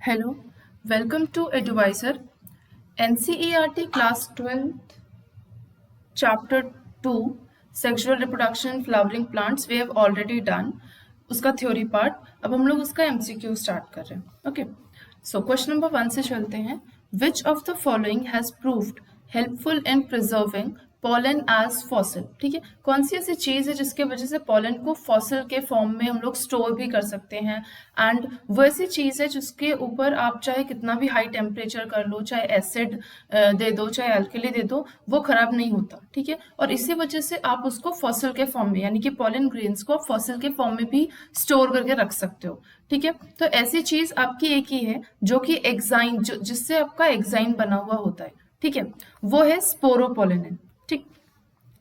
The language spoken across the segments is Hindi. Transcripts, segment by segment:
Hello, welcome to Advisor. NCERT Class 12th, Chapter 2, Sexual Reproduction in Flowering Plants, we have already done. उसका थ्योरी पार्ट, अब हम लोग उसका MCQ स्टार्ट कर रहे हैं. ओके, सो क्वेश्चन नंबर 1 से चलते हैं. Which of the following has proved helpful in preserving pollen as fossil? ठीक है, कौन सी ऐसी चीज है जिसके वजह से pollen को fossil के फॉर्म में हम लोग स्टोर भी कर सकते हैं, एंड वो ऐसी चीज है जिसके ऊपर आप चाहे कितना भी हाई टेम्परेचर कर लो, चाहे एसिड दे दो, चाहे अल्कली दे दो, वो खराब नहीं होता. ठीक है, और इसी वजह से आप उसको फॉसिल के फॉर्म में, यानी कि पॉलन ग्रेन्स को फॉसिल के फॉर्म में भी स्टोर करके रख सकते हो. ठीक है, तो ऐसी चीज आपकी एक ही है जो कि एग्जाइन, जिससे आपका एग्जाइन बना हुआ होता है. ठीक है, वो है स्पोरोपोलेनिन. ठीक,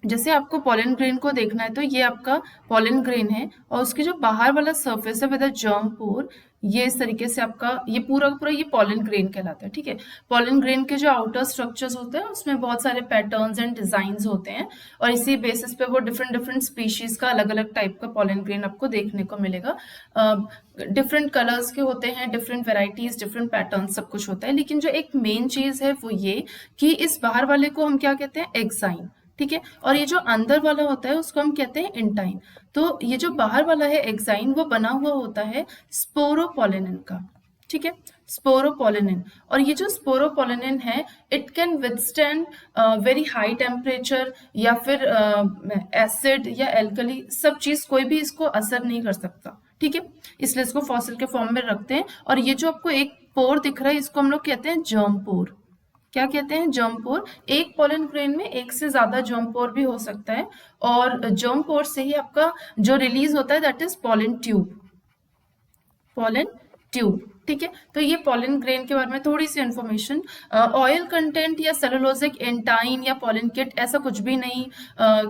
जैसे आपको पॉलन ग्रेन को देखना है तो ये आपका पॉलन ग्रेन है, और उसके जो बाहर वाला सरफेस है विद अ जर्म पोर, ये इस तरीके से आपका ये पूरा पूरा ये पॉलन ग्रेन कहलाता है. ठीक है, पॉलन ग्रेन के जो आउटर स्ट्रक्चर्स होते हैं उसमें बहुत सारे पैटर्न्स एंड डिजाइन्स होते हैं, और इसी बेसिस पे वो डिफरेंट स्पीशीज का अलग अलग टाइप का पॉलन ग्रेन आपको देखने को मिलेगा. डिफरेंट कलर्स के होते हैं, डिफरेंट वेराइटीज, डिफरेंट पैटर्न, सब कुछ होता है. लेकिन जो एक मेन चीज है वो ये कि इस बाहर वाले को हम क्या कहते हैं, एक्साइन. ठीक है, और ये जो अंदर वाला होता है उसको हम कहते हैं इंटाइन. तो ये जो बाहर वाला है एक्साइन, वो बना हुआ होता है स्पोरोपोलेनिन का. ठीक है, स्पोरोपोलेनिन. और ये जो स्पोरोपोलेनिन है, it can withstand very high temperature, या फिर एसिड या एल्कली, सब चीज कोई भी इसको असर नहीं कर सकता. ठीक है, इसलिए इसको फॉसिल के फॉर्म में रखते हैं. और ये जो आपको एक पोर दिख रहा है, इसको हम लोग कहते हैं जर्म पोर. क्या कहते हैं, जर्म पोर. एक पॉलन ग्रेन में एक से ज्यादा जर्म पोर भी हो सकता है, और जर्म पोर से ही आपका जो रिलीज होता है that is pollen tube. Pollen tube. ठीक है, तो ये पॉलन ग्रेन के बारे में थोड़ी सी इंफॉर्मेशन. ऑयल कंटेंट या सेलुलोजिक एंटाइन या पॉलन किट, ऐसा कुछ भी नहीं.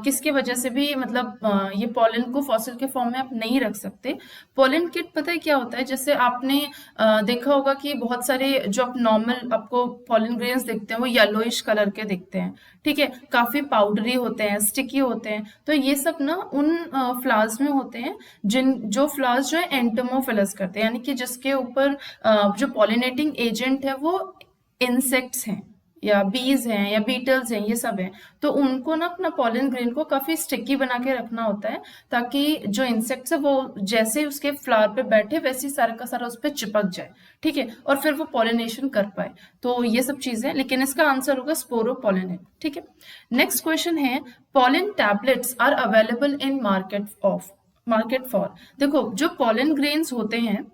किसके वजह से भी मतलब ये पॉलन को फॉसिल के फॉर्म में आप नहीं रख सकते. पॉलन किट पता है क्या होता है, जैसे आपने देखा होगा कि बहुत सारे जो आप नॉर्मल आपको पॉलन ग्रेन्स दिखते हैं वो येलोइश कलर के दिखते हैं. ठीक है, काफी पाउडरी होते हैं, स्टिकी होते हैं. तो ये सब ना उन फ्लावर्स में होते हैं जो फ्लावर्स जो है एंटोमोफिलस करते हैं, यानी कि जिसके ऊपर जो पॉलिनेटिंग एजेंट है वो इंसेक्ट्स हैं, या बीज हैं, या बीटल्स हैं, ये सब हैं. तो उनको ना अपना पॉलन ग्रेन को काफी स्टिकी बना के रखना होता है, ताकि जो इंसेक्ट्स है वो जैसे उसके फ्लावर पे बैठे वैसे सारा का सारा उस पर चिपक जाए. ठीक है, और फिर वो पॉलिनेशन कर पाए. तो ये सब चीजें, लेकिन इसका आंसर होगा स्पोरोपोलेनिन. ठीक है, नेक्स्ट क्वेश्चन है, pollen tablets are available in market for. देखो, जो पॉलन ग्रेन्स होते हैं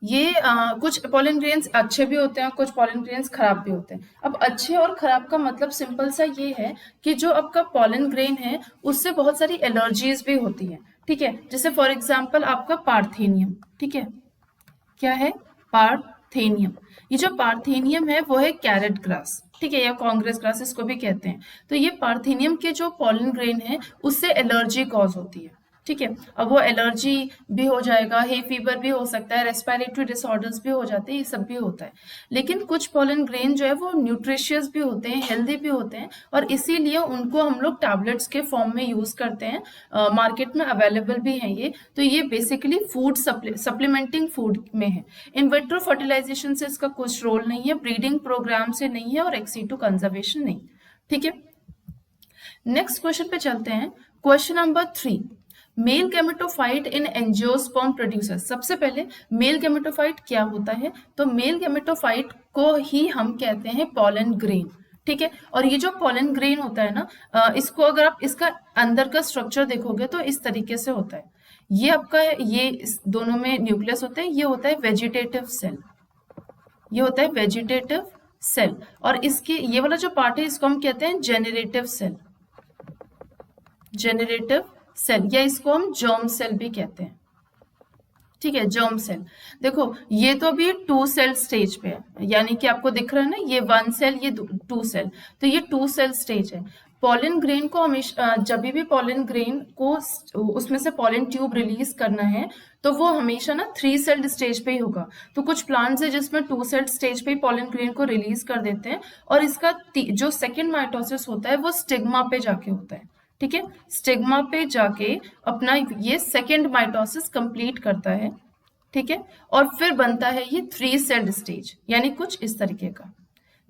ये कुछ पॉलन ग्रेन्स अच्छे भी होते हैं, कुछ पॉलन ग्रेन्स खराब भी होते हैं. अब अच्छे और खराब का मतलब सिंपल सा ये है कि जो आपका पॉलन ग्रेन है उससे बहुत सारी एलर्जीज भी होती हैं. ठीक है, जैसे फॉर एग्जांपल आपका पार्थेनियम. ठीक है, क्या है, पार्थेनियम. ये जो पार्थेनियम है वो है कैरेट ग्रास. ठीक है, या कांग्रेस ग्रास इसको भी कहते हैं. तो ये पार्थेनियम के जो पॉलन ग्रेन है उससे एलर्जी कॉज होती है. ठीक है, अब वो एलर्जी भी हो जाएगा, हे फीवर भी हो सकता है, रेस्पिरेटरी डिसऑर्डर्स भी हो जाते हैं, ये सब भी होता है. लेकिन कुछ पॉलन ग्रेन जो है वो न्यूट्रिशियस भी होते हैं, हेल्दी भी होते हैं, और इसीलिए उनको हम लोग टैबलेट्स के फॉर्म में यूज करते हैं. मार्केट में अवेलेबल भी हैं ये. तो ये बेसिकली फूड सप्लीमेंटिंग फूड में है. इन विट्रो फर्टिलाइजेशन से इसका कुछ रोल नहीं है, ब्रीडिंग प्रोग्राम से नहीं है, और एक्सीटू कंजर्वेशन नहीं. ठीक है, नेक्स्ट क्वेश्चन पे चलते हैं. क्वेश्चन नंबर 3, मेल गैमेटोफाइट इन एंजियोस्पर्म प्रोड्यूसर. सबसे पहले मेल गैमेटोफाइट क्या होता है, तो मेल गैमेटोफाइट को ही हम कहते हैं पॉलन ग्रेन. ठीक है, और ये जो पॉलन ग्रेन होता है ना, इसको अगर आप इसका अंदर का स्ट्रक्चर देखोगे तो इस तरीके से होता है. ये आपका ये इस दोनों में न्यूक्लियस होते हैं. ये होता है वेजिटेटिव सेल, ये होता है वेजिटेटिव सेल, और इसके ये वाला जो पार्ट है इसको हम कहते हैं जेनरेटिव सेल. जेनरेटिव सेल, या इसको हम जर्म सेल भी कहते हैं. ठीक है, जर्म सेल. देखो, ये तो अभी 2 सेल स्टेज पे है, यानी कि आपको दिख रहा है ना, ये 1 सेल, ये 2 सेल. तो ये 2 सेल स्टेज है. पॉलन ग्रेन को हमेशा, जब भी पॉलन ग्रेन को उसमें से पॉलन ट्यूब रिलीज करना है तो वो हमेशा ना 3 सेल्ड स्टेज पे ही होगा. तो कुछ प्लांट्स है जिसमें 2 सेल्ड स्टेज पे ही पॉलन ग्रेन को रिलीज कर देते हैं, और इसका जो सेकेंड माइटोसिस होता है वो स्टिग्मा पे जाके होता है. ठीक है, स्टिग्मा पे जाके अपना ये सेकेंड माइटोसिस कंप्लीट करता है. ठीक है, और फिर बनता है ये 3 सेल्ड स्टेज, यानी कुछ इस तरीके का।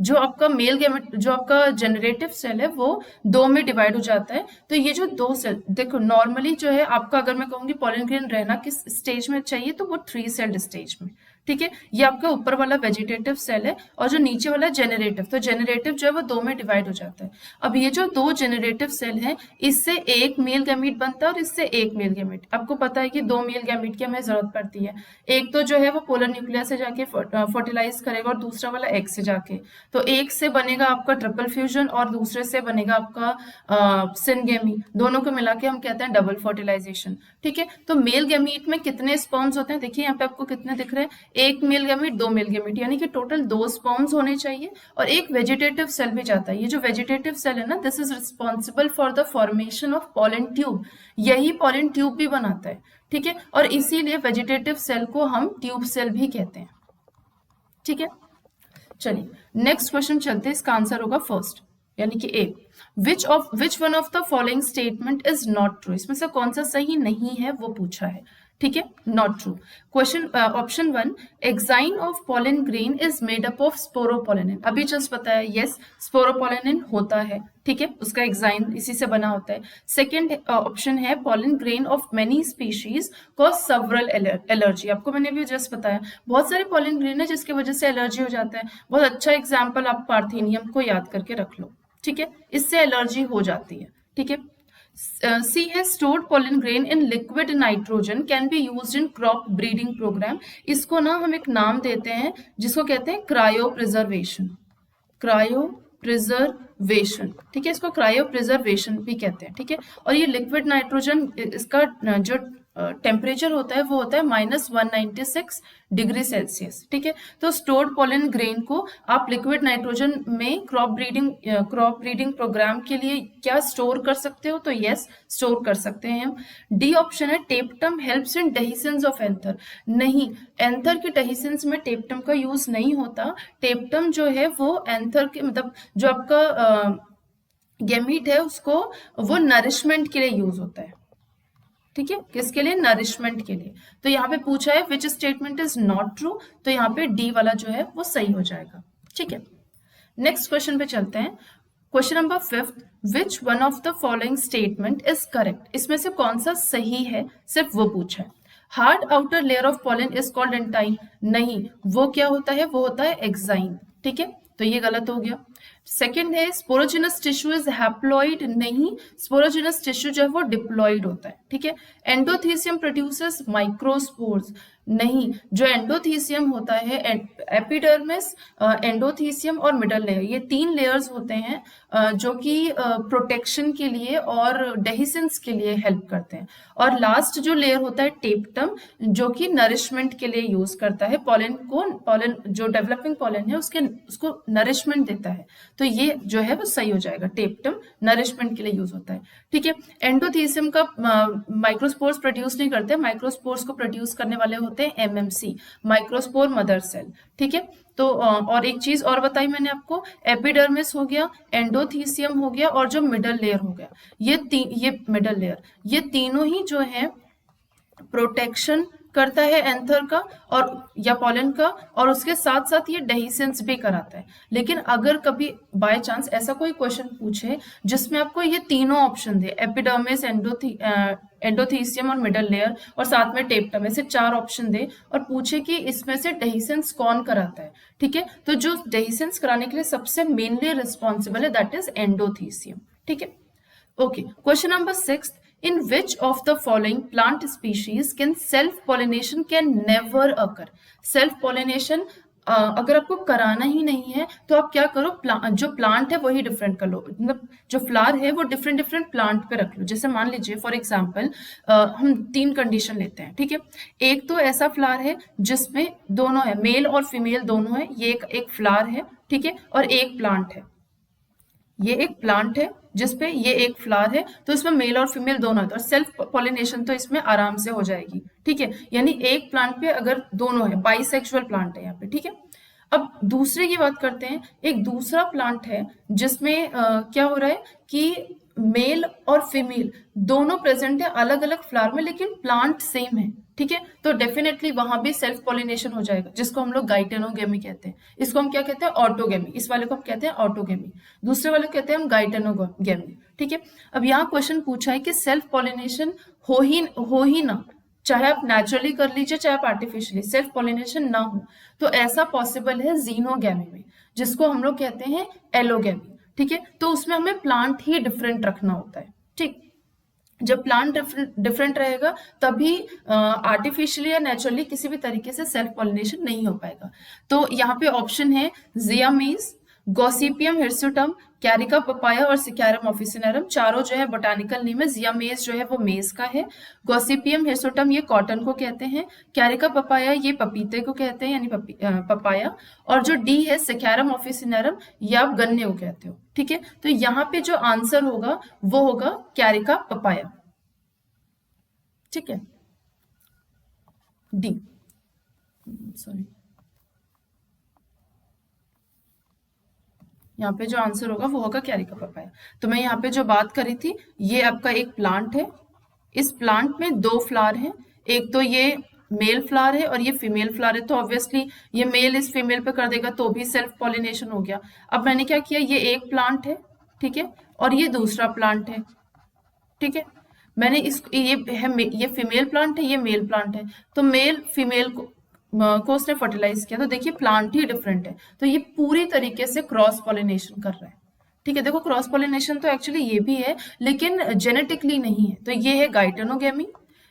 जो आपका मेल गैमेट, जो आपका जनरेटिव सेल है वो 2 में डिवाइड हो जाता है। तो ये जो 2 सेल, देखो नॉर्मली जो है आपका, अगर मैं कहूंगी पॉलन ग्रेन रहना किस स्टेज में चाहिए, तो वो 3 सेल्ड स्टेज में। ठीक है, ये आपका ऊपर वाला वेजिटेटिव सेल है, और जो नीचे वाला जेनरेटिव, तो जेनरेटिव जो है वो 2 में डिवाइड हो जाता है। अब ये जो 2 जेनरेटिव सेल है, इससे एक मेल गैमीट बनता है और इससे एक मेल गैमीट। आपको पता है कि 2 मेल गैमीट की हमें जरूरत पड़ती है। एक तो जो है वो पोलर न्यूक्लियस से जाके फर्टिलाइज करेगा और दूसरा वाला एग से जाके। तो एक से बनेगा आपका ट्रिपल फ्यूजन और दूसरे से बनेगा आपका सिनगेमी, दोनों को मिला के हम कहते हैं डबल फर्टिलाइजेशन। ठीक है, तो मेल गैमीट में कितने स्पर्म्स होते हैं, देखिए यहाँ पे आपको कितने दिख रहे हैं, एक मेल गैमीट 2 मेल गैमीट, यानी कि टोटल 2 स्पर्म्स होने चाहिए। और एक वेजिटेटिव सेल भी जाता है। ये जो वेजिटेटिव सेल है ना, this is responsible for the formation of pollen tube, यही पॉलन ट्यूब भी बनाता है। ठीक है, और इसीलिए वेजिटेटिव सेल को हम ट्यूब सेल भी कहते हैं। ठीक है, चलिए नेक्स्ट क्वेश्चन चलते हैं, इसका आंसर होगा फर्स्ट, यानी कि ए। Which one of the following statement is not true, इसमें से कौन सा सही नहीं है वो पूछा है। ठीक है, not true. Question option 1, exine of pollen grain is made up of sporopollenin, अभी जस्ट बताया, यस स्पोरोपोलेनिन होता है। ठीक है, उसका एक्साइन इसी से बना होता है। सेकेंड ऑप्शन है, pollen grain of many species cause several allergy, आपको मैंने भी जस्ट बताया, बहुत सारे पॉलन ग्रेन है जिसकी वजह से एलर्जी हो जाता है। बहुत अच्छा एग्जाम्पल आप पार्थेनियम को याद करके रख लो। ठीक है, इससे एलर्जी हो जाती है। ठीक है, C है, stored pollen grain in liquid nitrogen can be used in crop breeding program, इसको ना हम एक नाम देते हैं जिसको कहते हैं क्रायो प्रिजर्वेशन, क्रायो प्रिजर्वेशन। ठीक है, इसको क्रायो प्रिजर्वेशन भी कहते हैं। ठीक है, और ये लिक्विड नाइट्रोजन, इसका जो टेम्परेचर होता है वो होता है -196 डिग्री सेल्सियस। ठीक है, तो स्टोर्ड पॉलन ग्रेन को आप लिक्विड नाइट्रोजन में क्रॉप ब्रीडिंग प्रोग्राम के लिए क्या स्टोर कर सकते हो, तो यस स्टोर कर सकते हैं हम। डी ऑप्शन है, टेप्टम helps in dehiscence of anther, नहीं, एंथर के डेहिसेंस में टेप्टम का यूज नहीं होता। टेप्टम जो है वो एंथर के, मतलब जो आपका गैमीट है उसको, वो नरिशमेंट के लिए यूज होता है। ठीक है, किसके लिए, नरिशमेंट के लिए। तो यहाँ पे पूछा है which statement is not true, तो यहाँ पे डी वाला जो है वो सही हो जाएगा। ठीक है, नेक्स्ट क्वेश्चन पे चलते हैं। Question number 5, which one of the following statement is correct, इसमें से कौन सा सही है, सिर्फ वो पूछा है। Hard outer layer of pollen is called एंटाइन, नहीं, वो क्या होता है, वो होता है एक्साइन। ठीक है, तो ये गलत हो गया। सेकेंड है, स्पोरोजिनस टिश्यू इज हैप्लॉइड, नहीं, स्पोरोजिनस टिश्यू जो है वो डिप्लॉइड होता है। ठीक है, एंडोथीसियम प्रोड्यूसेस माइक्रोस्पोर्स, नहीं, जो एंडोथीसियम होता है, एपिडर्मिस, एंडोथीसियम और मिडल लेयर, ये 3 लेयर्स होते हैं जो कि प्रोटेक्शन के लिए और डेहिसेंस के लिए हेल्प करते हैं। और लास्ट जो लेयर होता है टेप्टम, जो कि नरिशमेंट के लिए यूज करता है पॉलन को, पॉलन जो डेवलपिंग पॉलन है उसको नरिशमेंट देता है। तो ये जो है वो सही हो जाएगा, टेप्टम नरिशमेंट के लिए यूज होता है। ठीक है, एंडोथीसियम का माइक्रोस्पोर्स प्रोड्यूस नहीं करते, माइक्रोस्पोर्स को प्रोड्यूस करने वाले होते हैं एमएमसी, माइक्रोस्पोर मदर सेल। ठीक है, तो और एक चीज और बताई मैंने आपको, एपिडर्मिस हो गया, एंडोथीसियम हो गया और जो मिडल लेयर हो गया, ये मिडल लेयर, ये तीनों ही जो है प्रोटेक्शन करता है एंथर का और या पॉलन का, और उसके साथ साथ ये डेहिसेंस भी कराता है। लेकिन अगर कभी बाय चांस ऐसा कोई क्वेश्चन पूछे जिसमें आपको ये तीनों ऑप्शन दे, एपिडर्मिस, एंडोथीसियम और मिडल लेयर और साथ में टेप्टम, ऐसे 4 ऑप्शन दे और पूछे कि इसमें से डेहिसेंस कौन कराता है, ठीक है, तो जो डेहिसेंस कराने के लिए सबसे मेनली रिस्पॉन्सिबल है दैट इज एंडोथीसियम। ठीक है, okay, question number 6, in which of the following plant species can self pollination can never occur, self pollination अगर आपको कराना ही नहीं है तो आप क्या करो, जो प्लांट है वही डिफरेंट कर लो, मतलब जो फ्लावर है वो डिफरेंट प्लांट पे रख लो। जैसे मान लीजिए फॉर एग्जांपल हम 3 कंडीशन लेते हैं। ठीक है, एक तो ऐसा फ्लावर है जिसमें दोनों है, मेल और फीमेल दोनों है, ये एक फ्लावर है। ठीक है, और एक प्लांट है, ये एक प्लांट है जिसपे ये एक फ्लावर है, तो इसमें मेल और फीमेल दोनों है, और सेल्फ पॉलिनेशन तो इसमें आराम से हो जाएगी। ठीक है, यानी एक प्लांट पे अगर दोनों है, बाइसेक्सुअल प्लांट है यहाँ पे। ठीक है, अब दूसरे की बात करते हैं, एक दूसरा प्लांट है जिसमें क्या हो रहा है कि मेल और फीमेल दोनों प्रेजेंट है अलग अलग फ्लावर में, लेकिन प्लांट सेम है। ठीक है, तो डेफिनेटली वहां भी सेल्फ पॉलिनेशन हो जाएगा, जिसको हम लोग गाइटेनोगेमी कहते हैं। इसको हम क्या कहते हैं? ऑटोगेमी। इस वाले को हम कहते हैं ऑटोगेमी, दूसरे वाले को कहते हैं हम गाइटेनोगेमी। ठीक है, अब यहाँ क्वेश्चन पूछा है कि सेल्फ पॉलिनेशन हो ही ना, चाहे आप नेचुरली कर लीजिए चाहे आप आर्टिफिशियली, सेल्फ पॉलिनेशन ना हो, तो ऐसा पॉसिबल है जीनोगेमी में, जिसको हम लोग कहते हैं एलोगेमी। ठीक है, तो उसमें हमें प्लांट ही डिफरेंट रखना होता है। ठीक, जब प्लांट डिफरेंट रहेगा तभी आर्टिफिशियली या नेचुरली किसी भी तरीके से सेल्फ पॉलिनेशन नहीं हो पाएगा। तो यहाँ पे ऑप्शन है जिया मेज, गॉसिपियम हिरसुटम, कैरिका पपाया और सिकैरम ऑफिसिनेरम। चारों जो है बोटानिकल नेम है। जिया मेज जो है वो मेज का है, गॉसिपियम हिरसुटम ये कॉटन को कहते हैं, कैरिका पपाया ये पपीते को कहते हैं यानी पपाया, और जो डी है सिकैरम ऑफिसिनेरम ये आप गन्ने को कहते हो। ठीक है, तो यहाँ पे जो आंसर होगा वो होगा कैरिका पपाया। ठीक है, डी, सॉरी, यहाँ पे जो आंसर होगा वो होगा कैरिका पपाया। तो मैं यहाँ पे जो बात करी थी, ये आपका एक प्लांट है, इस प्लांट में दो फ्लावर हैं, एक तो ये मेल फ्लावर है और ये फीमेल फ्लावर है, तो ऑब्वियसली ये मेल इस फीमेल पे कर देगा तो भी सेल्फ पॉलिनेशन हो गया। अब मैंने क्या किया, ये एक प्लांट है, ठीक है, और ये दूसरा प्लांट है। ठीक है, मैंने ये फीमेल प्लांट है, ये मेल प्लांट है, तो मेल फीमेल को उसने फर्टिलाइज किया, तो देखिए प्लांट ही डिफरेंट है, तो ये पूरी तरीके से क्रॉस पॉलिनेशन कर रहा है। ठीक है, देखो क्रॉस पॉलिनेशन तो एक्चुअली ये भी है लेकिन जेनेटिकली नहीं है। तो ये है गाइटेनोगेमी,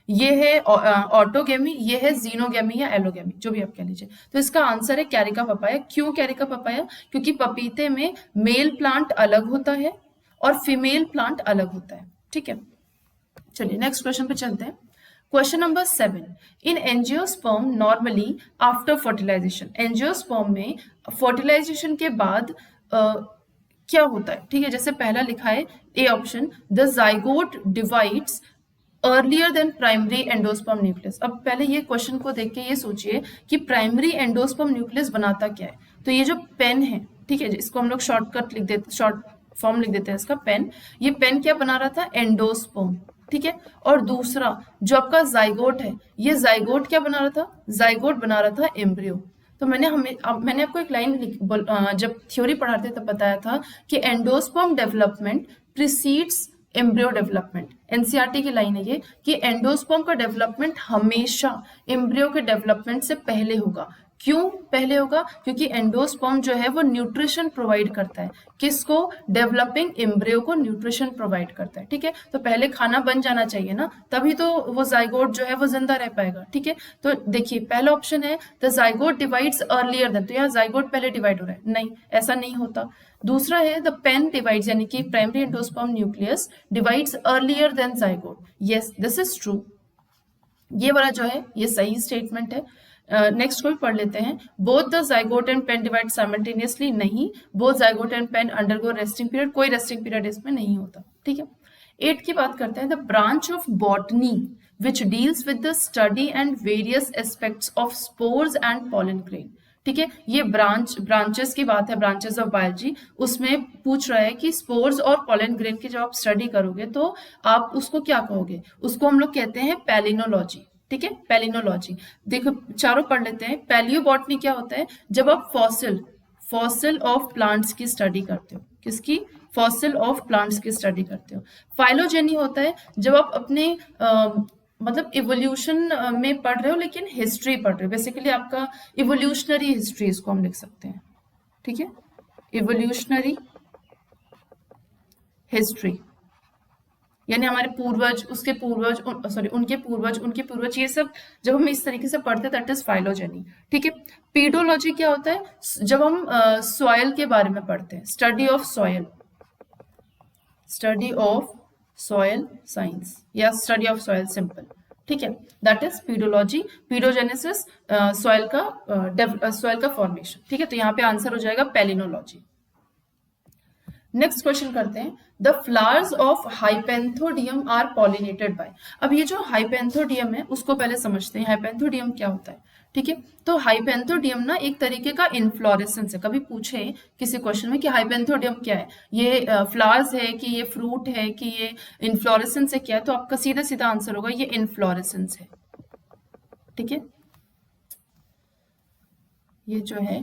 ये है ऑटोगेमी, ये है जीनोगेमी या एलोगेमी, जो भी आप कह लीजिए। तो इसका आंसर है कैरिका पपाया। क्यों कैरिका पपाया? क्योंकि पपीते में मेल प्लांट अलग होता है और फीमेल प्लांट अलग होता है। ठीक है, चलिए नेक्स्ट क्वेश्चन पे चलते हैं। Question number 7, in angiosperm normally after fertilization, angiosperm में फर्टिलाइजेशन के बाद क्या होता है? ठीक है, जैसे पहला लिखा है A option, the zygote divides earlier than primary endosperm nucleus. अब पहले ये क्वेश्चन को देख के ये सोचिए कि प्राइमरी एंडोस्पर्म न्यूक्लियस बनाता क्या है। तो ये जो पेन है, ठीक है, इसको हम लोग शॉर्टकट लिख देते, शॉर्ट फॉर्म लिख देते हैं इसका, पेन। ये पेन क्या बना रहा था? एंडोस्पर्म। ठीक है, और दूसरा जो आपका जाइगोट है, ये जाइगोट क्या बना रहा था? जाइगोट बना रहा था एम्ब्रियो। तो मैंने आपको एक लाइन जब थ्योरी पढ़ाते तब बताया था कि endosperm development precedes embryo development. NCERT की लाइन है ये कि एंडोस्पर्म का डेवलपमेंट हमेशा एम्ब्रियो के डेवलपमेंट से पहले होगा। क्यों पहले होगा? क्योंकि एंडोस्पर्म जो है वो न्यूट्रिशन प्रोवाइड करता है। किसको? डेवलपिंग एम्ब्रियो को न्यूट्रिशन प्रोवाइड करता है। ठीक है, तो पहले खाना बन जाना चाहिए ना, तभी तो वो जाइगोट जो है वो जिंदा रह पाएगा। ठीक है, तो देखिए पहला ऑप्शन है the zygote divides earlier than, तो यहाँ जाइगोट पहले डिवाइड हो रहा है, नहीं ऐसा नहीं होता। दूसरा है द पेन डिवाइड्स, यानी कि primary endosperm nucleus divides earlier than zygote. Yes, this is true, ये वाला जो है ये सही स्टेटमेंट है। नेक्स्ट को भी पढ़ लेते हैं। Both the zygote and PEN divide simultaneously, नहीं, both zygote and PEN undergo resting period, कोई रेस्टिंग पीरियड इसमें नहीं होता। ठीक है, 8 की बात करते हैं। The branch of botany which deals with the study and various aspects of spores and pollen grain. ठीक है, ये ब्रांचेस की बात है, ब्रांचेस ऑफ बायोलॉजी, उसमें पूछ रहा है कि स्पोर्स और पॉलन ग्रेन की जब आप स्टडी करोगे तो आप उसको क्या कहोगे? उसको हम लोग कहते हैं पैलिनोलॉजी। ठीक है, पैलिनोलॉजी। देखो चारों पढ़ लेते हैं। पैलियोबॉटनी क्या होता है? जब आप फॉसिल ऑफ प्लांट्स की स्टडी करते हो। किसकी? फॉसिल ऑफ प्लांट्स की स्टडी करते हो। फाइलोजेनी होता है जब आप अपने मतलब इवोल्यूशन में पढ़ रहे हो लेकिन हिस्ट्री पढ़ रहे हो, बेसिकली आपका इवोल्यूशनरी हिस्ट्री इसको हम लिख सकते हैं। ठीक है, इवोल्यूशनरी हिस्ट्री, यानी हमारे पूर्वज, उसके पूर्वज, उनके पूर्वज, ये सब जब हम इस तरीके से पढ़ते हैं दैट इज फाइलोजेनी। ठीक है, पीडोलॉजी क्या होता है? जब हम सॉइल के बारे में पढ़ते हैं, स्टडी ऑफ सॉइल साइंस या स्टडी ऑफ सॉइल सिंपल। ठीक है, that is pedology. Paedogenesis soil का फॉर्मेशन। ठीक है, तो यहाँ पे आंसर हो जाएगा पैलिनोलॉजी। नेक्स्ट क्वेश्चन करते हैं। The flowers of hypanthodium are pollinated by. अब ये जो हाइपेंथोडियम है उसको पहले समझते हैं, हाइपेंथोडियम क्या होता है। ठीक है, तो हाइपेंथोडियम ना एक तरीके का इन्फ्लोरेसेंस है। कभी पूछे किसी क्वेश्चन में कि हाइपेंथोडियम क्या है, ये फ्लावर्स है कि ये फ्रूट है कि ये इन्फ्लोरेसेंस है, क्या है, तो आपका सीधा सीधा आंसर होगा ये इन्फ्लोरेसेंस है। ठीक है, ये जो है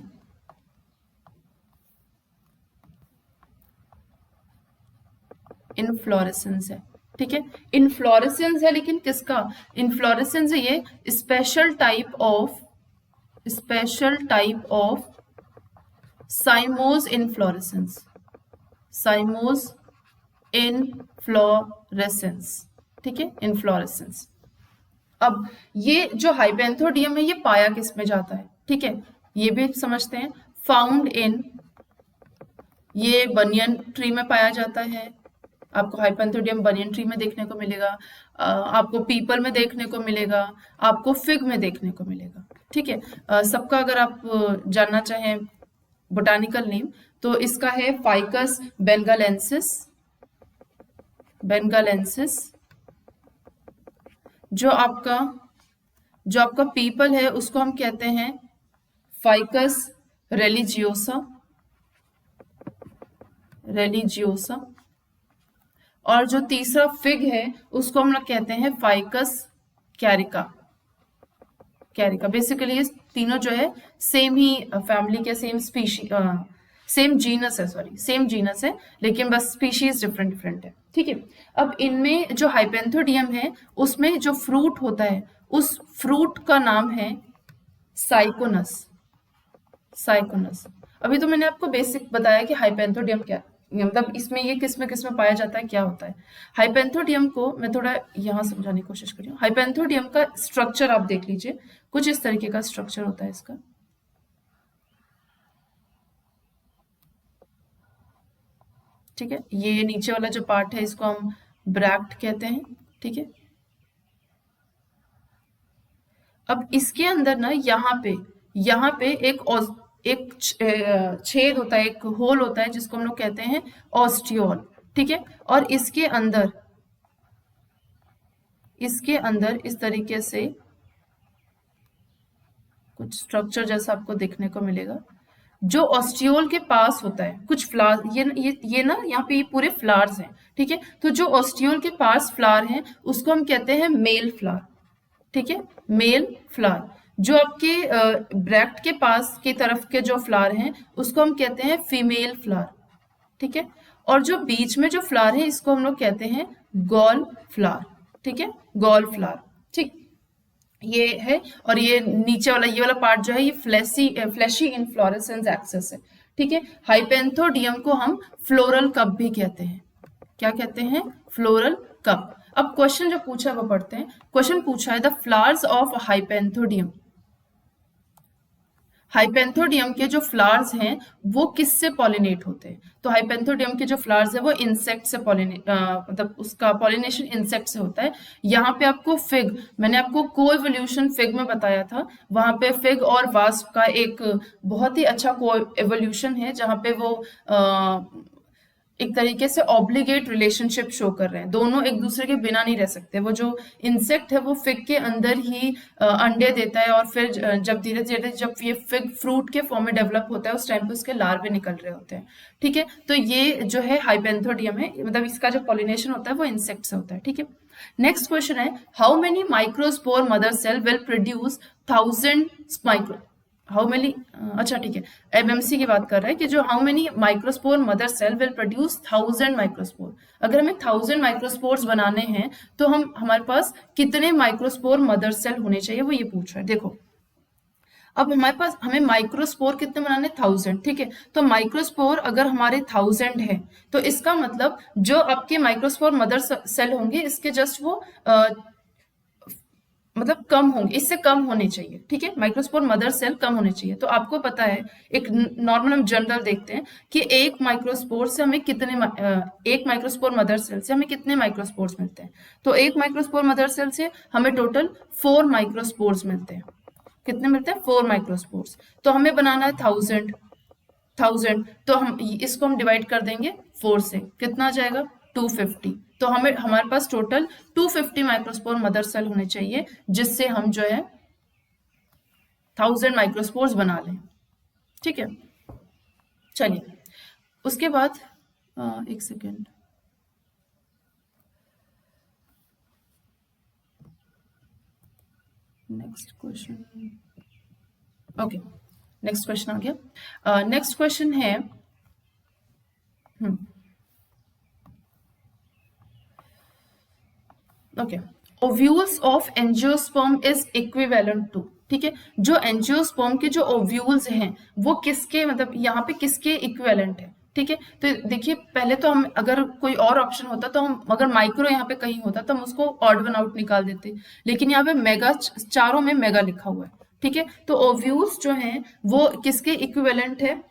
इनफ्लोरेसेंस है। ठीक है, इनफ्लोरेसेंस है, लेकिन किसका इनफ्लोरेसेंस है? ये special type of cymose inflorescence, cymose inflorescence. ठीक है, इनफ्लोरेसेंस। अब ये जो हाइपेंथोडियम है ये पाया किस में जाता है? ठीक है, ये भी समझते हैं। फाउंड इन, ये बनियन ट्री में पाया जाता है। आपको हाइपेंथोडियम बनियन ट्री में देखने को मिलेगा, आपको पीपल में देखने को मिलेगा, आपको फिग में देखने को मिलेगा। ठीक है, सबका अगर आप जानना चाहें बोटानिकल नेम तो इसका है फाइकस बेंगालेंसिस। बेंगालेंसिस। जो आपका पीपल है उसको हम कहते हैं फाइकस रेलिजियोसा। रेलिजियोसा। और जो तीसरा फिग है उसको हम लोग कहते हैं फाइकस कैरिका। कैरिका। बेसिकली ये तीनों जो है सेम ही फैमिली के, सेम स्पीशी, सेम जीनस है, सॉरी सेम जीनस है, लेकिन बस स्पीशीज डिफरेंट डिफरेंट है। ठीक है, अब इनमें जो हाइपेंथोडियम है उसमें जो फ्रूट होता है उस फ्रूट का नाम है साइकोनस। साइकोनस। अभी तो मैंने आपको बेसिक बताया कि हाइपेंथोडियम क्या, मतलब इसमें ये किस में पाया जाता है, क्या होता है। हाइपेंथोडियम को मैं थोड़ा यहाँ समझाने की कोशिश कर रही हूँ। हाइपेंथोडियम का स्ट्रक्चर आप देख लीजिए, कुछ इस तरीके का स्ट्रक्चर होता है इसका। ठीक है, ये नीचे वाला जो पार्ट है इसको हम ब्रैक्ट कहते हैं। ठीक है, अब इसके अंदर ना यहाँ पे एक छेद होता है, एक होल होता है जिसको हम लोग कहते हैं ऑस्टियोल। ठीक है, और इसके अंदर इस तरीके से कुछ स्ट्रक्चर जैसा आपको देखने को मिलेगा। जो ऑस्टियोल के पास होता है कुछ फ्लावर, ये ना यहाँ पे ये पूरे फ्लावर्स हैं। ठीक है, तो जो ऑस्टियोल के पास फ्लावर हैं उसको हम कहते हैं मेल फ्लावर। ठीक है, मेल फ्लावर। जो आपके ब्रैक्ट के पास की तरफ के जो फ्लावर हैं उसको हम कहते हैं फीमेल फ्लावर। ठीक है, और जो बीच में जो फ्लावर है इसको हम लोग कहते हैं गॉल फ्लावर। ठीक है, गॉल फ्लावर। ठीक, ये है। और ये नीचे वाला, ये वाला पार्ट जो है ये फ्लैशी इनफ्लोरेसेंस एक्सेस है। ठीक है, हाइपेंथोडियम को हम फ्लोरल कप भी कहते हैं। क्या कहते हैं? Floral cup. अब क्वेश्चन जो पूछा वो पढ़ते हैं। क्वेश्चन पूछा है the flowers of hypanthodium. Hypanthodium के जो फ्लावर्स हैं वो किससे पॉलिनेट होते हैं? तो हाइपेंथोडियम के जो फ्लावर्स है वो इंसेक्ट से मतलब उसका पॉलिनेशन इंसेक्ट से होता है। यहाँ पे आपको फिग, मैंने आपको को एवोल्यूशन फिग में बताया था, वहां पे फिग और वास्प का एक बहुत ही अच्छा को एवोल्यूशन है जहाँ पे वो एक तरीके से ऑब्लिगेट रिलेशनशिप शो कर रहे हैं। दोनों एक दूसरे के बिना नहीं रह सकते। वो जो इंसेक्ट है वो फिग के अंदर ही अंडे देता है और फिर जब धीरे धीरे जब ये फिग फ्रूट के फॉर्म में डेवलप होता है उस टाइम पे उसके लार्वे निकल रहे होते हैं। ठीक है, तो ये जो है हाइपेंथोडियम है, मतलब इसका जो पॉलिनेशन होता है वो इंसेक्ट से होता है। ठीक है, नेक्स्ट क्वेश्चन है how many microspore mother cell will produce 1000 micro, how many, अच्छा ठीक है, एमएमसी की बात कर रहा है कि जो how many microspore mother cell will produce 1000 microspore. अगर हमें 1000 माइक्रोस्पोर्स बनाने हैं तो हमारे पास कितने माइक्रोस्पोर मदर सेल होने चाहिए, वो ये पूछ रहा है। देखो, अब हमारे पास हमें माइक्रोस्पोर कितने बनाने? 1000। ठीक है, तो माइक्रोस्पोर अगर हमारे 1000 है तो इसका मतलब जो आपके माइक्रोस्पोर मदर सेल होंगे इसके जस्ट वो मतलब कम होंगे, इससे कम होने चाहिए। ठीक है, माइक्रोस्पोर मदर सेल कम होने चाहिए। तो आपको पता है, एक नॉर्मल हम जनरल देखते हैं कि एक माइक्रोस्पोर से हमें एक माइक्रोस्पोर मदर सेल से हमें कितने माइक्रोस्पोर्स मिलते हैं? तो एक माइक्रोस्पोर मदर सेल से हमें टोटल 4 माइक्रोस्पोर्स मिलते हैं। कितने मिलते हैं? 4 माइक्रोस्पोर्स। तो हमें बनाना है 1000, तो हम इसको हम डिवाइड कर देंगे 4 से, कितना आ जाएगा? 250। तो हमारे पास टोटल 250 माइक्रोस्पोर मदर सेल होने चाहिए जिससे हम जो है 1000 माइक्रोस्पोर्स बना लें। ठीक है, चलिए उसके बाद एक second, next question, okay next question आ गया। नेक्स्ट क्वेश्चन है okay, ovules of angiosperm is equivalent to, ठीक है, जो एंजियोस्पर्म के जो ओव्यूल्स हैं वो किसके, मतलब यहाँ पे किसके इक्विवेलेंट है, ठीक है। तो देखिए पहले तो हम अगर कोई और ऑप्शन होता तो हम अगर माइक्रो यहाँ पे कहीं होता तो हम उसको ऑड वन आउट निकाल देते, लेकिन यहाँ पे मेगा, चारों में मेगा लिखा हुआ है, ठीक है। तो ओव्यूल्स जो हैं वो किसके इक्विवेलेंट है,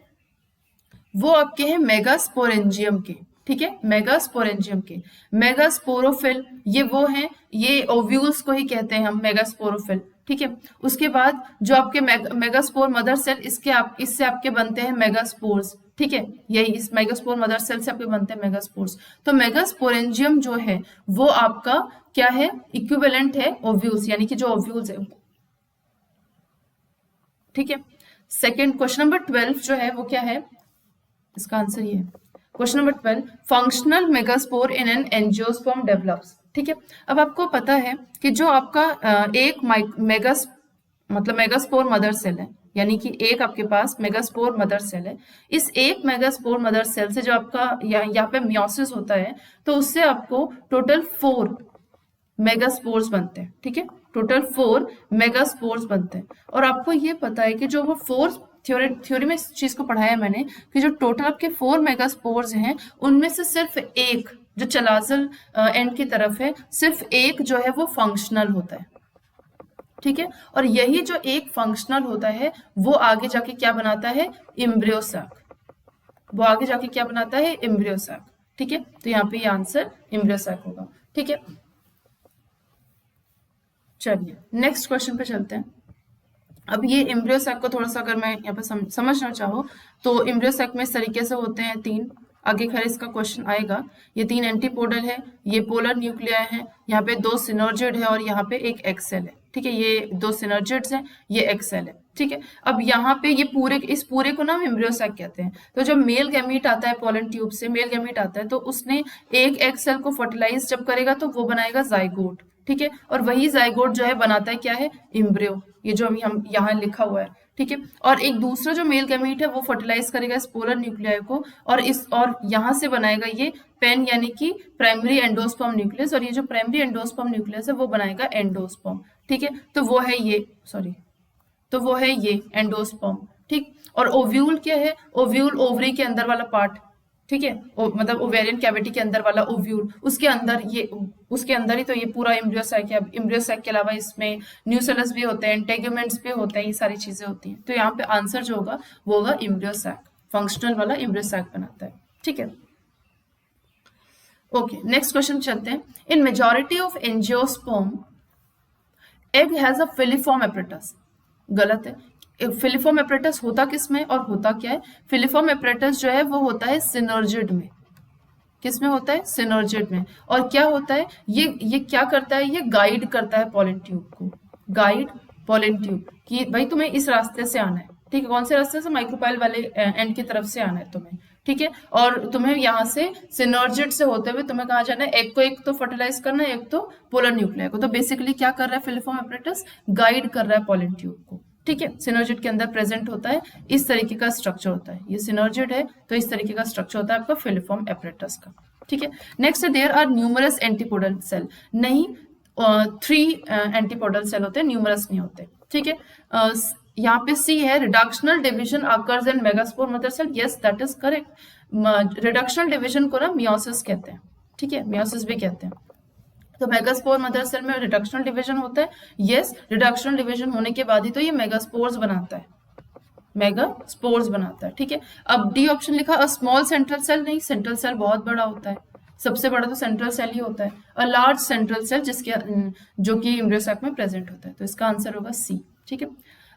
वो आपके हैं मेगास्पोरेंजियम के, ठीक है, मेगास्पोरेंजियम के। मेगास्पोरोफिल ये वो हैं, ये ओव्यूल्स को ही कहते हैं हम मेगास्पोरोफिल, ठीक है। उसके बाद जो आपके मेगास्पोर मदर सेल, इससे आपके बनते हैं मेगास्पोर्स, ठीक है, यही इस मेगास्पोर मदर सेल से आपके बनते हैं मेगास्पोर्स। तो मेगास्पोरेंजियम जो है वो आपका क्या है, इक्विवेलेंट है ओव्यूल्स, यानी कि जो ओव्यूल्स है, ठीक है। सेकेंड क्वेश्चन नंबर 12 जो है वो क्या है, इसका आंसर ये है। Question number 12, functional megaspore in an angiosperm develops, ठीक है। अब आपको पता है कि जो आपका एक मेगास्पोर मदर सेल है, यानी कि एक आपके पास मेगास्पोर मदर सेल है, इस एक मेगास्पोर मदर सेल से जो आपका यहाँ पे मियोसिस होता है, तो उससे आपको टोटल 4 मेगास्पोर्स बनते हैं, ठीक है, टोटल 4 मेगास्पोर्स बनते हैं। और आपको ये पता है कि जो वो 4 थ्योरी में इस चीज को पढ़ाया है मैंने कि जो टोटल आपके 4 मेगास्पोर्स हैं उनमें से सिर्फ एक जो चलाजल एंड की तरफ है, सिर्फ एक जो है वो फंक्शनल होता है, ठीक है। और यही जो एक फंक्शनल होता है वो आगे जाके क्या बनाता है, इम्ब्रियो सैक, वो आगे जाके क्या बनाता है, इम्ब्रियो सैक, ठीक है। तो यहाँ पे ये आंसर इम्ब्रियो सैक होगा, ठीक है। चलिए नेक्स्ट क्वेश्चन पे चलते हैं। अब ये इम्ब्रियो सैक को थोड़ा सा अगर मैं यहाँ पे समझना चाहो तो इम्ब्रियो सैक में इस तरीके से होते हैं 3, आगे खैर इसका क्वेश्चन आएगा। ये 3 एंटीपोडल है, ये पोलर न्यूक्लियाई है, यहाँ पे 2 सिनर्जिड है और यहाँ पे एक एक्सेल है, ठीक है, ये 2 सिनर्जिड्स हैं, ये एक्सेल है, ठीक है। अब यहाँ पे ये इस पूरे को ना हम इम्ब्रियो सैक कहते हैं। तो जब मेल गैमीट आता है पोलन ट्यूब से, मेल गैमीट आता है तो उसने एक एग सेल को फर्टिलाइज जब करेगा तो वो बनाएगा जाइगोट, ठीक है, और वही जाइगोट जो है बनाता है क्या है, इम्ब्रियो, ये जो हम यहाँ लिखा हुआ है, ठीक है। और एक दूसरा जो मेल गैमीट है वो फर्टिलाइज करेगा इस पोलर न्यूक्लियाई को और यहाँ से बनाएगा ये पेन, यानी कि प्राइमरी एंडोस्पर्म न्यूक्लियस, और ये जो प्राइमरी एंडोस्पर्म न्यूक्लियस है वो बनाएगा एंडोस्पर्म, ठीक है। तो वो है ये एंडोस्पर्म, ठीक। और ओव्यूल क्या है, ओव्यूल ओवरी के अंदर वाला पार्ट, ठीक है, मतलब ओवेरियन कैविटी के अंदर वाला ओव्यूल, उसके अंदर ही तो ये पूरा इम्ब्रियो सैक है। इम्ब्रियो सैक के अलावा इसमें न्यूसेलस भी होते हैं, इंटेगुमेंट्स भी होते हैं, ये सारी चीजें होती हैं। तो यहाँ पे आंसर जो होगा वो होगा इम्ब्रियो सैक, फंक्शनल वाला इम्ब्रियो सैक बनाता है, ठीक है। ओके नेक्स्ट क्वेश्चन चलते हैं। In majority of angiosperm egg has a filiform apparatus, गलत है। फिलिफॉर्म एपरेटस होता किसमें और होता क्या है, फिलिफॉर्म एपरेटस जो है वो होता है सिनर्जिड में, किसमें होता है, सिनर्जिड में। और क्या होता है, ये क्या करता है, ये गाइड करता है पॉलन ट्यूब को, गाइड पॉलन ट्यूब कि भाई तुम्हें इस रास्ते से आना है, ठीक है, कौन से रास्ते से, माइक्रोपाइल वाले एंड की तरफ से आना है तुम्हें, ठीक है। और तुम्हें यहाँ से सिनर्जिड से होते हुए तुम्हें कहाँ जाना है, एक को एक तो फर्टिलाइज करना है, एक तो पोलर न्यूक्लियाई को। तो बेसिकली क्या कर रहा है फिलिफॉर्म एपरेटस, गाइड कर रहा है पॉलन ट्यूब को, ठीक है। सिनर्जिड के अंदर प्रेजेंट होता है, इस तरीके का स्ट्रक्चर होता है, ये सिनर्जिड है तो इस तरीके का स्ट्रक्चर होता है आपका फिलिफॉर्म एपरेटस का, ठीक है। Next, there are numerous antipodal cell, नहीं 3 एंटीपोडल सेल होते हैं, न्यूमरस नहीं होते, ठीक है। यहाँ पे सी है, reductional division occurs in megaspore mother cell, yes that is correct. Reductional division को ना मियोसिस कहते हैं, ठीक है, मियोसिस भी कहते हैं। तो मेगास्पोर मदर सेल में रिडक्शनल डिवीजन होता है, यस, रिडक्शनल डिवीजन होने के बाद ही तो ये मेगास्पोर्स बनाता है, मेगास्पोर्स बनाता है, ठीक है। अब डी ऑप्शन लिखा, अ स्मॉल सेंट्रल सेल, नहीं, सेंट्रल सेल बहुत बड़ा होता है, सबसे बड़ा तो सेंट्रल सेल ही होता है। अ लार्ज सेंट्रल सेल जो कि इम्ब्रियो सैक में प्रेजेंट होता है, तो इसका आंसर होगा सी, ठीक है।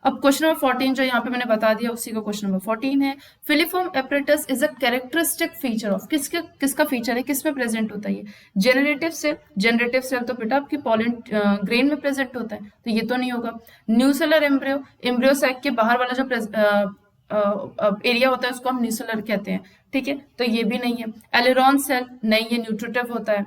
अब क्वेश्चन नंबर 14 जो यहाँ पे मैंने बता दिया उसी का क्वेश्चन नंबर 14 है, filiform apparatus is a characteristic feature of, किसका फीचर है, किसमें प्रेजेंट होता है ये, जेनरेटिव सेल तो बेटा आपकी पॉलन ग्रेन में प्रेजेंट होता है, तो ये तो नहीं होगा। न्यूसेलर एम्ब्रियो, इम्ब्रियो सैक के बाहर वाला जो एरिया होता है उसको हम न्यूसेलर कहते हैं, ठीक है, तो ये भी नहीं है। एलेरॉन सेल, नहीं, ये न्यूट्रिटिव होता है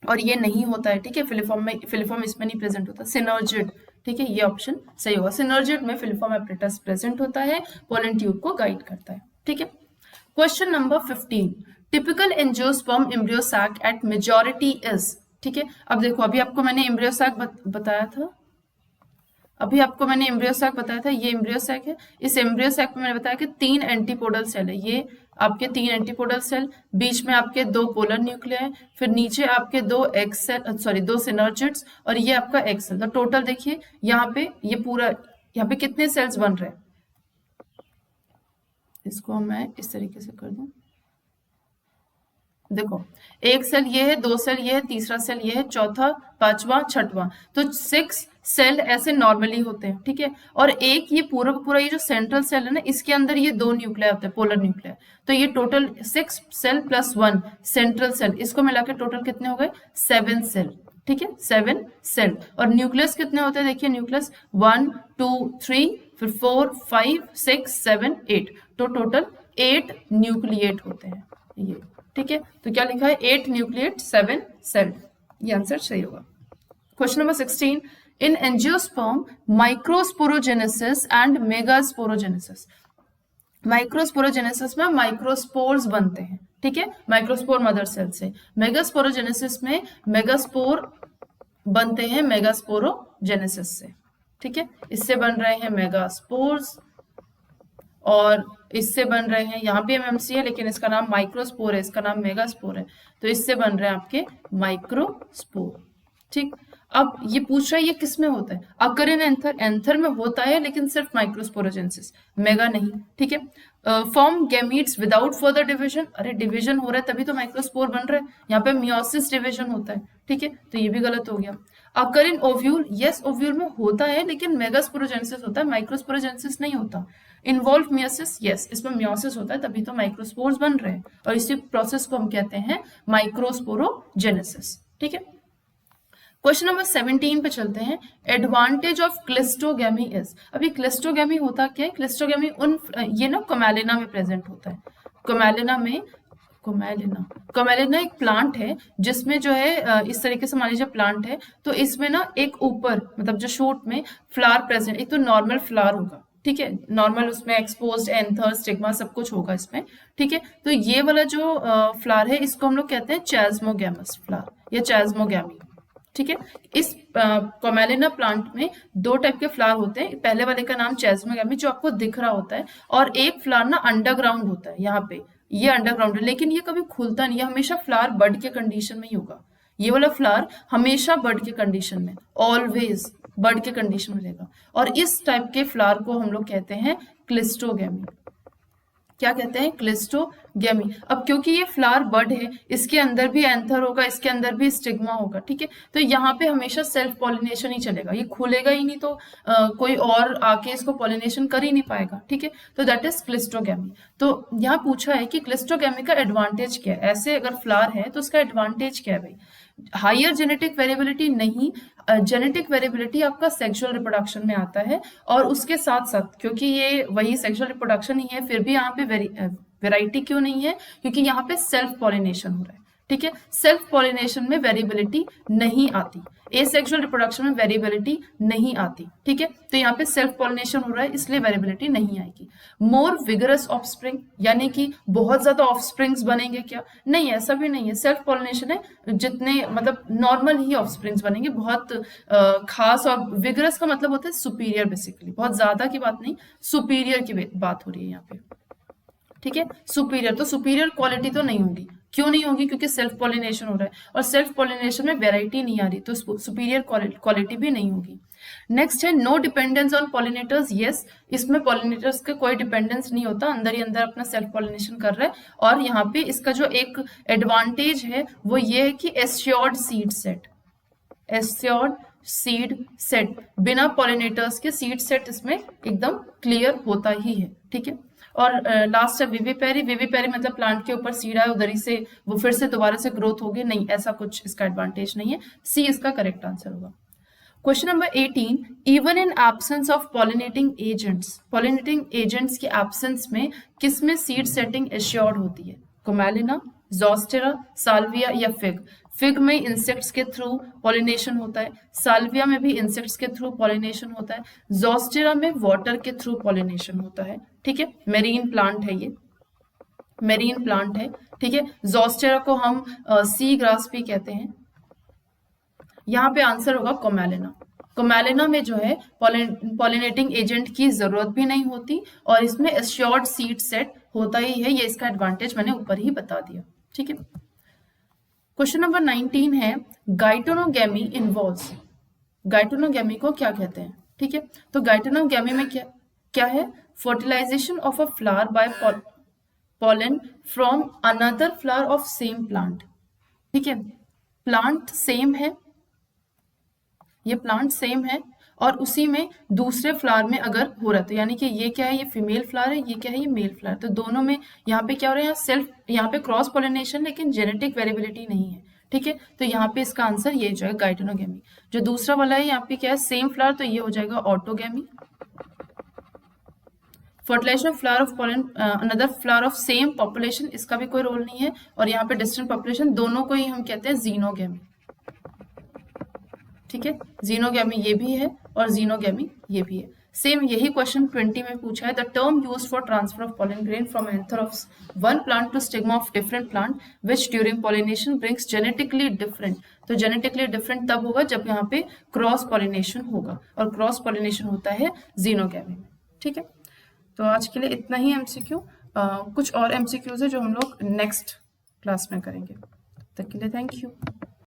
और ये नहीं होता है, ठीक है, फिलिफॉर्म इसमें नहीं प्रेजेंट होता। सिनर्जिड, ठीक है, ये ऑप्शन सही होगा। सिनर्जिड में फिलिफॉर्म एपरेटस प्रेजेंट होता है, पोलन ट्यूब को गाइड करता है। ठीक है, question number 15, typical angiosperm embryo sac at majority is. ठीक है, अब देखो अभी आपको मैंने एम्ब्रियो सैक बताया था, अभी आपको मैंने एम्ब्रियो सैक बताया था, ये एम्ब्रियो सैक है। इस एम्ब्रियो सैक में मैंने बताया कि 3 एंटीपोडल सेल है, ये आपके 3 एंटीपोडल सेल, बीच में आपके 2 पोलर न्यूक्लियाई, फिर नीचे आपके 2 एक्स सेल, सॉरी 2 सिनर्जिड्स, और ये आपका एक्स सेल। तो टोटल देखिए यहाँ पे ये पूरा, यहाँ पे कितने सेल्स बन रहे हैं, इसको मैं इस तरीके से कर दूं। देखो, एक सेल ये है, 2 सेल ये है, तीसरा सेल ये है, चौथा, पांचवा, छठवां, तो 6 सेल ऐसे नॉर्मली होते हैं। ठीक है, और एक ये पूरा पूरा ये जो सेंट्रल सेल है ना, इसके अंदर ये 2 न्यूक्लियाई होते हैं, पोलर न्यूक्लियाई। तो ये total 6 cell plus 1 central cell, इसको मिलाकर टोटल कितने हो गए, 7 सेल। ठीक है, 7 सेल। और न्यूक्लियस कितने होते हैं, देखिए न्यूक्लियस 1 2 3 फिर 4 5 6 7 8, तो टोटल 8 न्यूक्लिएट होते हैं ये। ठीक है, तो क्या लिखा है, 8 न्यूक्लिएट 7 सेल, ये आंसर सही होगा। Question number 16, in angiosperm microsporogenesis and megasporogenesis. Microsporogenesis में माइक्रोस्पोर्स बनते हैं। ठीक है, माइक्रोस्पोर मदर सेल से। मेगास्पोरोजेनेसिस में मेगास्पोर बनते हैं मेगास्पोरोजेनेसिस से। ठीक है, इससे बन रहे हैं मेगास्पोर्स और इससे बन रहे हैं, यहाँ भी एमएमसी है लेकिन इसका नाम माइक्रोस्पोर है, इसका नाम मेगास्पोर है, तो इससे बन रहे हैं आपके माइक्रोस्पोर। ठीक, अब ये पूछ रहा है ये किस में होता है, अकर इन एंथर, एंथर में होता है लेकिन सिर्फ माइक्रोस्पोरोजेनेसिस, मेगा नहीं। ठीक है, form gametes without further division, अरे डिवीजन हो रहा है तभी तो माइक्रोस्पोर बन रहा है, यहाँ पे मियोसिस डिवीजन होता है। ठीक है, तो ये भी गलत हो गया। अकर इन ओव्यूल, यस ओव्यूल में होता है लेकिन मेगास्पोरोजेनेसिस होता है, माइक्रोस्पोरोजेनेसिस नहीं होता। इन्वॉल्व मियोसिस, यस इसमें मियोसिस होता है तभी तो माइक्रोस्पोर्स बन रहे हैं, और इसी प्रोसेस को हम कहते हैं माइक्रोस्पोरोजेनेसिस। ठीक है, क्वेश्चन नंबर 17 पे चलते हैं। Advantage of cleistogamy is. अभी क्लिस्टोगैमी होता क्या है, क्लिस्टोगैमी ये ना कमेलिना में प्रेजेंट होता है। कमेलिना में, कमेलिना एक प्लांट है जिसमें जो है इस तरीके से मान लीजिए प्लांट है, तो इसमें ना एक ऊपर मतलब जो शूट में फ्लावर प्रेजेंट, एक तो नॉर्मल फ्लावर होगा, ठीक है, नॉर्मल उसमें एक्सपोज्ड एंथर स्टिग्मा सब कुछ होगा इसमें। ठीक है, तो ये वाला जो फ्लावर है इसको हम लोग कहते हैं चैस्मोगैमस फ्लावर या चैस्मोगैमी। ठीक है, इस कमेलिना प्लांट में 2 टाइप के फ्लावर होते हैं, पहले वाले का नाम चैस्मोगैमी जो आपको दिख रहा होता है, और एक फ्लावर ना अंडरग्राउंड होता है, यहाँ पे ये अंडरग्राउंड है, लेकिन ये कभी खुलता नहीं है, हमेशा फ्लावर बड के कंडीशन में ही होगा। ये वाला फ्लावर हमेशा बड के कंडीशन में, ऑलवेज बड के कंडीशन में रहेगा, और इस टाइप के फ्लावर को हम लोग कहते हैं क्लिस्टोगैमी। क्या कहते हैं, क्लिस्टोगैमी। अब क्योंकि ये फ्लावर बड है, इसके अंदर भी एंथर होगा, इसके अंदर भी स्टिग्मा होगा। ठीक है, तो यहाँ पे हमेशा सेल्फ पॉलिनेशन ही चलेगा, ये खुलेगा ही नहीं, तो कोई और आके इसको पॉलिनेशन कर ही नहीं पाएगा। ठीक है, तो दैट इज क्लिस्टोगैमी। तो यहाँ पूछा है कि क्लिस्टोगैमी का एडवांटेज क्या है, ऐसे अगर फ्लावर है तो उसका एडवांटेज क्या है भाई। हायर जेनेटिक वेरिएबिलिटी नहीं, जेनेटिक वेरिएबिलिटी आपका सेक्सुअल रिप्रोडक्शन में आता है, और उसके साथ साथ क्योंकि ये वही सेक्सुअल रिप्रोडक्शन ही है, फिर भी यहाँ पे वेराइटी क्यों नहीं है, क्योंकि यहाँ पे सेल्फ पॉलिनेशन हो रहा है। ठीक है, सेल्फ पॉलिनेशन में वेरिएबिलिटी नहीं आती, एसेक्सुअल रिप्रोडक्शन में वेरिएबिलिटी नहीं आती। ठीक है, तो यहाँ पे सेल्फ पॉलिनेशन हो रहा है इसलिए वेरिएबिलिटी नहीं आएगी। मोर विगरस ऑफस्प्रिंग, यानी कि बहुत ज्यादा ऑफस्प्रिंग्स बनेंगे क्या, नहीं ऐसा भी नहीं है, सेल्फ पॉलिनेशन है, जितने मतलब नॉर्मल ही ऑफस्प्रिंग्स बनेंगे, बहुत खास। और विगरस का मतलब होता है सुपीरियर, बेसिकली बहुत ज्यादा की बात नहीं, सुपीरियर की बात हो रही है यहाँ पे। ठीक है, सुपीरियर, तो सुपीरियर क्वालिटी तो नहीं होगी, क्यों नहीं होगी, क्योंकि सेल्फ पॉलिनेशन हो रहा है, और सेल्फ पॉलिनेशन में वेराइटी नहीं आ रही, तो सुपीरियर क्वालिटी भी नहीं होगी। नेक्स्ट है no dependence on pollinators, yes इसमें पॉलिनेटर्स का कोई डिपेंडेंस नहीं होता, अंदर ही अंदर अपना सेल्फ पॉलिनेशन कर रहा है। और यहाँ पे इसका जो एक एडवांटेज है वो ये है कि assured seed set, assured seed set, बिना पॉलिनेटर्स के सीड सेट इसमें एकदम क्लियर होता ही है। ठीक है, और लास्ट है विविपेरी। विविपेरी मतलब प्लांट के ऊपर सीड आए, उधर ही से वो फिर से दोबारा से ग्रोथ होगी, नहीं ऐसा कुछ इसका एडवांटेज नहीं है, सी इसका करेक्ट आंसर होगा। Question number 18, even in absence of pollinating agents, pollinating agents के एब्सेंस में किसमें सीड सेटिंग एश्योर्ड होती है, कोमेलिना, जोस्टेरा, साल्विया या फिग। फिग में इंसेक्ट्स के थ्रू पॉलिनेशन होता है, साल्विया में भी इंसेक्ट्स के थ्रू पॉलिनेशन होता है, जोस्टेरा में वाटर के थ्रू पॉलिनेशन होता है। ठीक है, मेरीन प्लांट है ये, मेरीन प्लांट है। ठीक है, जोस्टेरा को हम सी ग्रास भी कहते हैं। यहाँ पे आंसर होगा कोमेलिना। कोमेलिना में जो है पॉलिनेटिंग एजेंट की जरूरत भी नहीं होती और इसमें एश्योर्ड सीड सेट होता ही है, ये इसका एडवांटेज मैंने ऊपर ही बता दिया। ठीक है, क्वेश्चन नंबर 19 है गाइटोनोगेमी इन्वॉल्व्स। गाइटोनोगेमी को क्या कहते हैं? ठीक है, तो गाइटोनोगेमी में क्या क्या है? Fertilization of a flower by pollen from another flower of same plant। ठीक है, प्लांट सेम है, ये प्लांट सेम है और उसी में दूसरे फ्लावर में अगर हो रहा है तो यानी कि ये क्या है, ये फीमेल फ्लावर है, ये क्या है, ये मेल फ्लावर, तो दोनों में यहाँ पे क्या हो रहा है, सेल्फ यहाँ पे क्रॉस पॉलिनेशन लेकिन जेनेटिक वेरिएबिलिटी नहीं है। ठीक है, तो यहाँ पे इसका आंसर ये जाएगा गाइटोनोगेमी। जो दूसरा वाला है यहाँ पे क्या है, सेम फ्लावर, तो ये हो जाएगा autogamy. Fertilization of flower of pollen another flower of same population, इसका भी कोई रोल नहीं है और यहाँ पे डिस्टेंट पॉपुलेशन, दोनों को ही हम कहते हैं जीनोगेमी। ठीक है, जीनोगेमी ये भी है और जीनोगेमी ये भी है। सेम यही क्वेश्चन 20 में पूछा है, the term used for transfer of pollen grain from anther of one plant to stigma of different plant which during pollination brings genetically different। तो जेनेटिकली डिफरेंट तब होगा जब यहाँ पे क्रॉस पॉलिनेशन होगा और क्रॉस पॉलिनेशन होता है जीनोगेमी में। ठीक है, तो आज के लिए इतना ही एमसीक्यू। कुछ और एमसीक्यूज है जो हम लोग नेक्स्ट क्लास में करेंगे। तब तक के लिए थैंक यू।